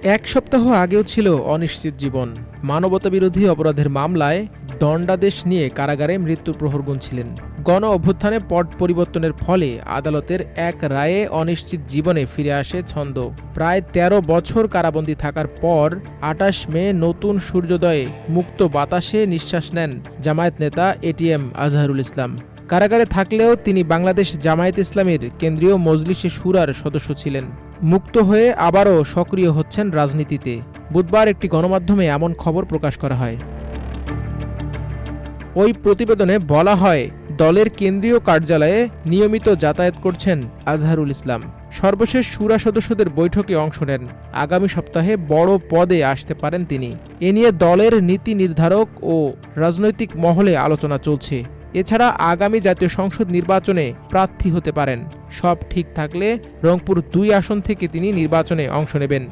এক সপ্তাহ আগেও ছিল অনিশ্চিত জীবন। মানবতাবিরোধী অপরাধের মামলায় দণ্ডাদেশ নিয়ে কারাগারে মৃত্যুর প্রহর গুনছিলেন। গণ অভ্যুত্থানে পট পরিবর্তনের ফলে আদালতের এক রায়ে অনিশ্চিত জীবনে ফিরে আসে ছন্দ। প্রায় ১৩ বছর কারাবন্দী থাকার পর ২৮ মে নতুন সূর্যোদয়ে মুক্ত বাতাসে নিঃশ্বাস নেন জামায়াত নেতা এটিএম আজহারুল ইসলাম। কারাগারে থাকলেও তিনি বাংলাদেশ জামায়াত ইসলামীর কেন্দ্রীয় মজলিসে শুরার সদস্য ছিলেন। মুক্ত হয়ে আবারও সক্রিয় হচ্ছেন রাজনীতিতে। বুধবার একটি গণমাধ্যমে এমন খবর প্রকাশ করা হয়। ওই প্রতিবেদনে বলা হয়, দলের কেন্দ্রীয় কার্যালয়ে নিয়মিত যাতায়াত করছেন আজহারুল ইসলাম। সর্বশেষ শুরা সদস্যদের বৈঠকে অংশ নেন। আগামী সপ্তাহে বড় পদে আসতে পারেন তিনি। এ নিয়ে দলের নীতি নির্ধারক ও রাজনৈতিক মহলে আলোচনা চলছে। এছাড়া আগামী জাতীয় সংসদ নির্বাচনে প্রার্থী হতে পারেন। সব ঠিক থাকলে রংপুর ২ আসন থেকে তিনি নির্বাচনে অংশ নেবেন।